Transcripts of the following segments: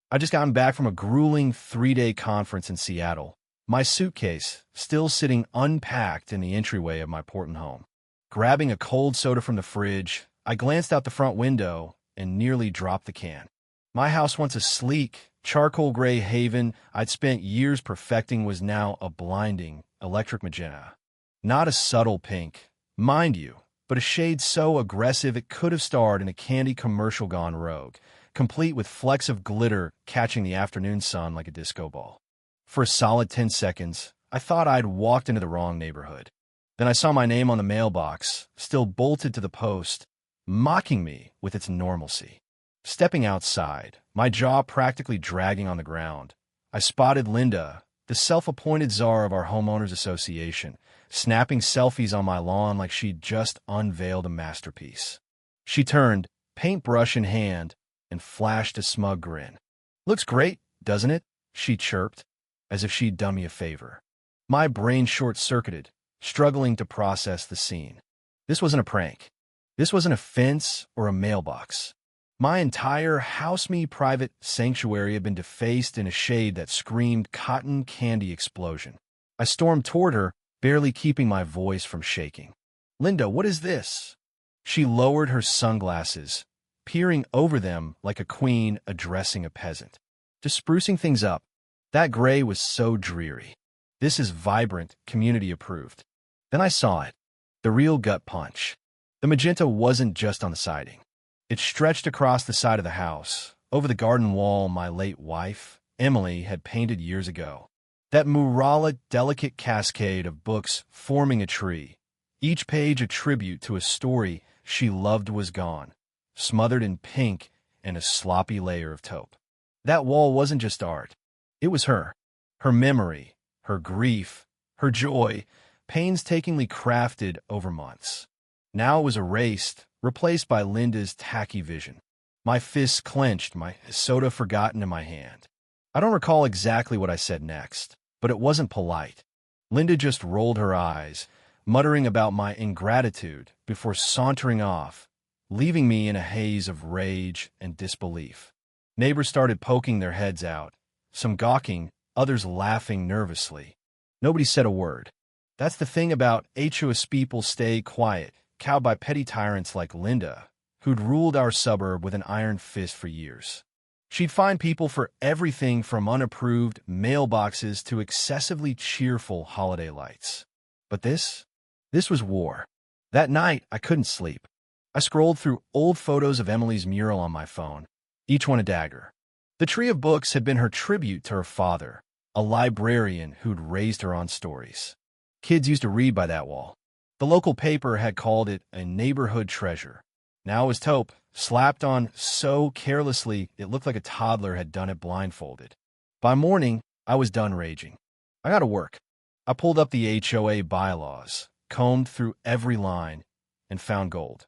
I just gotten back from a grueling 3-day conference in Seattle, my suitcase still sitting unpacked in the entryway of my Portland home. Grabbing a cold soda from the fridge, I glanced out the front window and nearly dropped the can. My house, once a sleek, charcoal gray haven I'd spent years perfecting, was now a blinding electric magenta. Not a subtle pink, mind you, but a shade so aggressive it could have starred in a candy commercial gone rogue, complete with flecks of glitter catching the afternoon sun like a disco ball. For a solid 10 seconds, I thought I'd walked into the wrong neighborhood. Then I saw my name on the mailbox, still bolted to the post, mocking me with its normalcy. Stepping outside, my jaw practically dragging on the ground, I spotted Linda, the self-appointed czar of our homeowners association, snapping selfies on my lawn like she'd just unveiled a masterpiece. She turned, paintbrush in hand, and flashed a smug grin. "Looks great, doesn't it?" she chirped, as if she'd done me a favor. My brain short-circuited, struggling to process the scene. This wasn't a prank. This wasn't a fence or a mailbox. My entire house-me private sanctuary had been defaced in a shade that screamed cotton candy explosion. I stormed toward her, barely keeping my voice from shaking. "Linda, what is this?" She lowered her sunglasses, peering over them like a queen addressing a peasant. "Just sprucing things up. That gray was so dreary. This is vibrant, community-approved." Then I saw it, the real gut punch. The magenta wasn't just on the siding. It stretched across the side of the house, over the garden wall my late wife, Emily, had painted years ago. That murala, delicate cascade of books forming a tree, each page a tribute to a story she loved, was gone, smothered in pink and a sloppy layer of taupe. That wall wasn't just art. It was her. Her memory, her grief, her joy, painstakingly crafted over months. Now it was erased, replaced by Linda's tacky vision. My fists clenched, my soda forgotten in my hand. I don't recall exactly what I said next, but it wasn't polite. Linda just rolled her eyes, muttering about my ingratitude before sauntering off, leaving me in a haze of rage and disbelief. Neighbors started poking their heads out, some gawking, others laughing nervously. Nobody said a word. That's the thing about HOA people: stay quiet, cowed by petty tyrants like Linda, who'd ruled our suburb with an iron fist for years. She'd find people for everything from unapproved mailboxes to excessively cheerful holiday lights. But this was war. That night, I couldn't sleep. I scrolled through old photos of Emily's mural on my phone, each one a dagger. The tree of books had been her tribute to her father, a librarian who'd raised her on stories. Kids used to read by that wall. The local paper had called it a neighborhood treasure. Now it was taupe, slapped on so carelessly it looked like a toddler had done it blindfolded. By morning, I was done raging. I got to work. I pulled up the HOA bylaws, combed through every line, and found gold.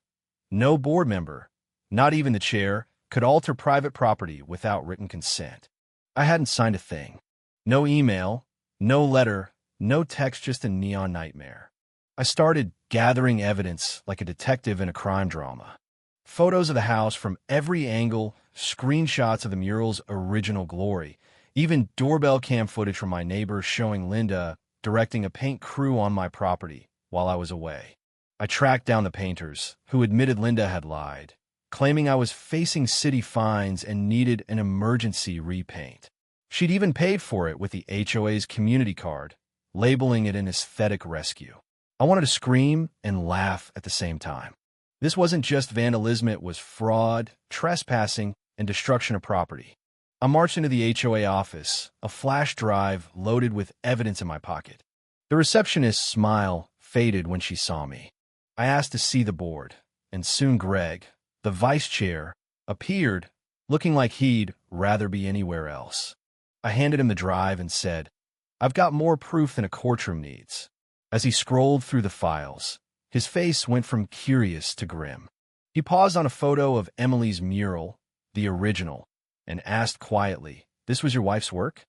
No board member, not even the chair, could alter private property without written consent. I hadn't signed a thing. No email, no letter, no text, just a neon nightmare. I started gathering evidence like a detective in a crime drama. Photos of the house from every angle, screenshots of the mural's original glory, even doorbell cam footage from my neighbor showing Linda directing a paint crew on my property while I was away. I tracked down the painters, who admitted Linda had lied, claiming I was facing city fines and needed an emergency repaint. She'd even paid for it with the HOA's community card, labeling it an aesthetic rescue. I wanted to scream and laugh at the same time. This wasn't just vandalism, it was fraud, trespassing, and destruction of property. I marched into the HOA office, a flash drive loaded with evidence in my pocket. The receptionist's smile faded when she saw me. I asked to see the board, and soon Greg, the vice chair, appeared, looking like he'd rather be anywhere else. I handed him the drive and said, "I've got more proof than a courtroom needs." As he scrolled through the files, his face went from curious to grim. He paused on a photo of Emily's mural, the original, and asked quietly, "This was your wife's work?"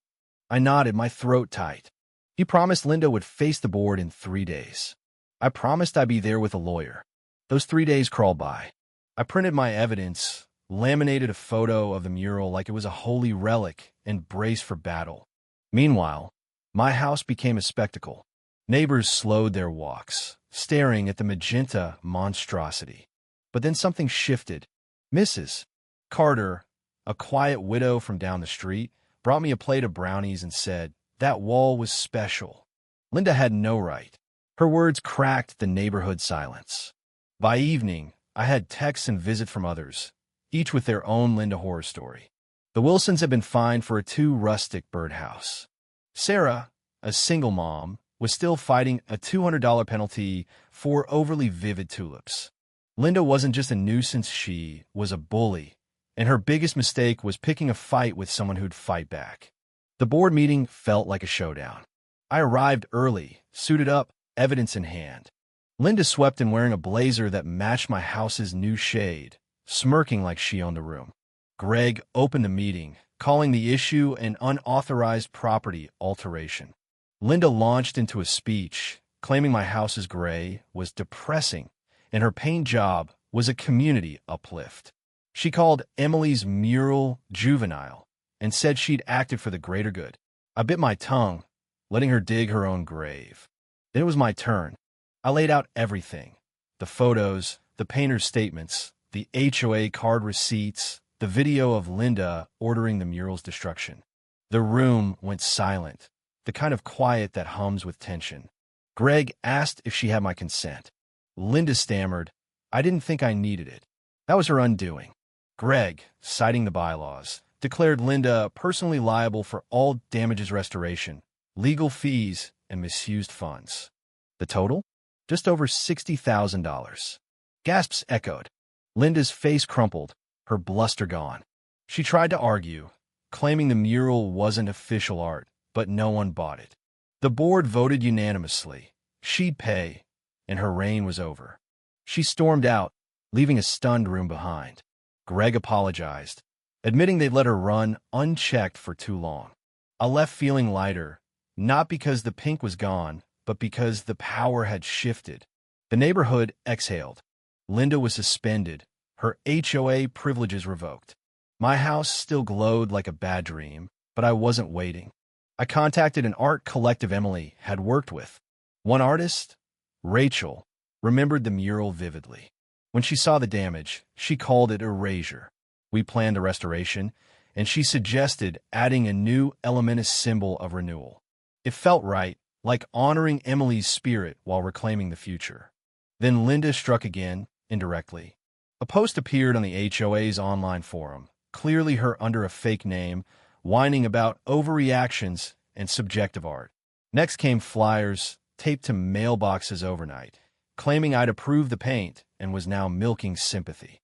I nodded, my throat tight. He promised Linda would face the board in 3 days. I promised I'd be there with a lawyer. Those 3 days crawled by. I printed my evidence, laminated a photo of the mural like it was a holy relic, and braced for battle. Meanwhile, my house became a spectacle. Neighbors slowed their walks, staring at the magenta monstrosity. But then something shifted. Mrs. Carter, a quiet widow from down the street, brought me a plate of brownies and said, "That wall was special." Linda had no right. Her words cracked the neighborhood silence. By evening, I had texts and visits from others, each with their own Linda horror story. The Wilsons had been fined for a too rustic birdhouse. Sarah, a single mom, was still fighting a $200 penalty for overly vivid tulips. Linda wasn't just a nuisance, she was a bully, and her biggest mistake was picking a fight with someone who'd fight back. The board meeting felt like a showdown. I arrived early, suited up, evidence in hand. Linda swept in wearing a blazer that matched my house's new shade, smirking like she owned the room. Greg opened the meeting, calling the issue an unauthorized property alteration. Linda launched into a speech, claiming my house's gray was depressing, and her paint job was a community uplift. She called Emily's mural juvenile and said she'd acted for the greater good. I bit my tongue, letting her dig her own grave. Then it was my turn. I laid out everything: the photos, the painter's statements, the HOA card receipts, the video of Linda ordering the mural's destruction. The room went silent, the kind of quiet that hums with tension. Greg asked if she had my consent. Linda stammered, "I didn't think I needed it." That was her undoing. Greg, citing the bylaws, declared Linda personally liable for all damages restoration, legal fees, and misused funds. The total? Just over $60,000. Gasps echoed. Linda's face crumpled, her bluster gone. She tried to argue, claiming the mural wasn't official art, but no one bought it. The board voted unanimously. She'd pay, and her reign was over. She stormed out, leaving a stunned room behind. Greg apologized, admitting they'd let her run unchecked for too long. I left feeling lighter, not because the pink was gone, but because the power had shifted. The neighborhood exhaled. Linda was suspended, her HOA privileges revoked. My house still glowed like a bad dream, but I wasn't waiting. I contacted an art collective Emily had worked with. One artist, Rachel, remembered the mural vividly. When she saw the damage, she called it erasure. We planned a restoration, and she suggested adding a new elementous symbol of renewal. It felt right, like honoring Emily's spirit while reclaiming the future. Then Linda struck again, indirectly. A post appeared on the HOA's online forum, clearly her under a fake name, whining about overreactions and subjective art. Next came flyers taped to mailboxes overnight, claiming I'd approved the paint and was now milking sympathy.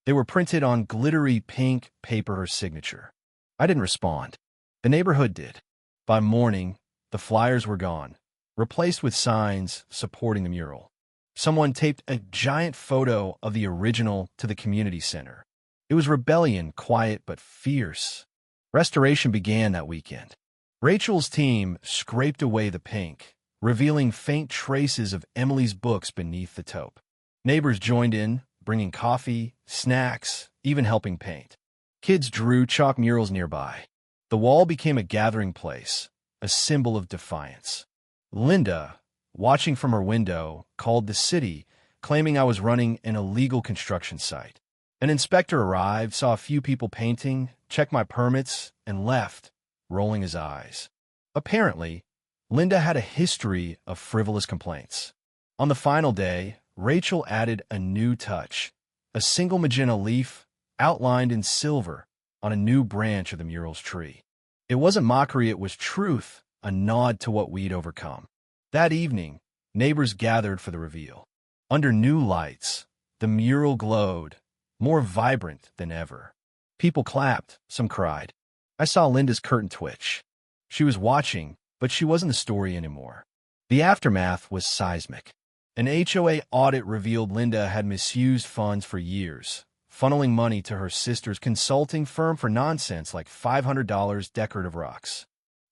They were printed on glittery pink paper, her signature. I didn't respond. The neighborhood did. By morning, the flyers were gone, replaced with signs supporting the mural. Someone taped a giant photo of the original to the community center. It was rebellion, quiet but fierce. Restoration began that weekend. Rachel's team scraped away the pink, revealing faint traces of Emily's books beneath the taupe. Neighbors joined in, bringing coffee, snacks, even helping paint. Kids drew chalk murals nearby. The wall became a gathering place, a symbol of defiance. Linda, watching from her window, called the city, claiming I was running an illegal construction site. An inspector arrived, saw a few people painting, checked my permits, and left, rolling his eyes. Apparently, Linda had a history of frivolous complaints. On the final day, Rachel added a new touch, a single magenta leaf outlined in silver on a new branch of the mural's tree. It wasn't mockery, it was truth, a nod to what we'd overcome. That evening, neighbors gathered for the reveal. Under new lights, the mural glowed, more vibrant than ever. People clapped, some cried. I saw Linda's curtain twitch. She was watching, but she wasn't the story anymore. The aftermath was seismic. An HOA audit revealed Linda had misused funds for years, funneling money to her sister's consulting firm for nonsense like $500 decorative rocks.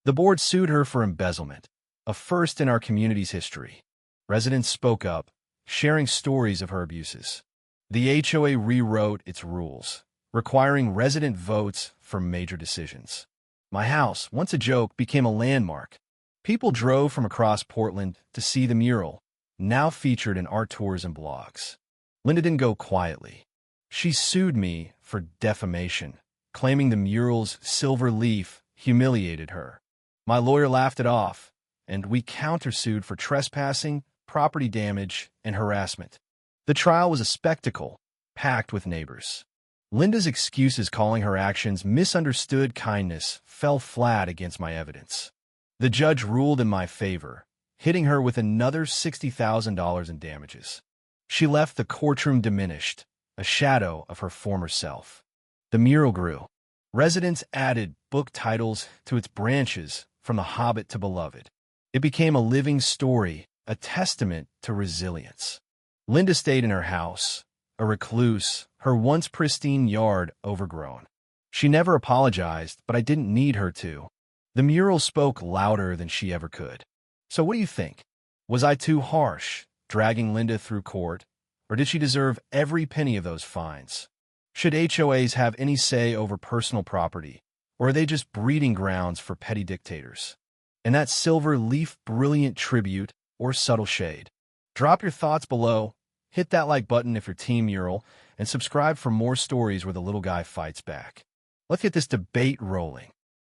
The board sued her for embezzlement, a first in our community's history. Residents spoke up, sharing stories of her abuses. The HOA rewrote its rules, requiring resident votes for major decisions. My house, once a joke, became a landmark. People drove from across Portland to see the mural, now featured in art tours and blogs. Linda didn't go quietly. She sued me for defamation, claiming the mural's silver leaf humiliated her. My lawyer laughed it off, and we countersued for trespassing, property damage, and harassment. The trial was a spectacle, packed with neighbors. Linda's excuses calling her actions misunderstood kindness fell flat against my evidence. The judge ruled in my favor, hitting her with another $60,000 in damages. She left the courtroom diminished, a shadow of her former self. The mural grew. Residents added book titles to its branches, from The Hobbit to Beloved. It became a living story, a testament to resilience. Linda stayed in her house, a recluse, her once pristine yard overgrown. She never apologized, but I didn't need her to. The mural spoke louder than she ever could. So what do you think? Was I too harsh, dragging Linda through court, or did she deserve every penny of those fines? Should HOAs have any say over personal property, or are they just breeding grounds for petty dictators? And that silver leaf brilliant tribute or subtle shade? Drop your thoughts below, hit that like button if you're Team Mural, and subscribe for more stories where the little guy fights back. Let's get this debate rolling.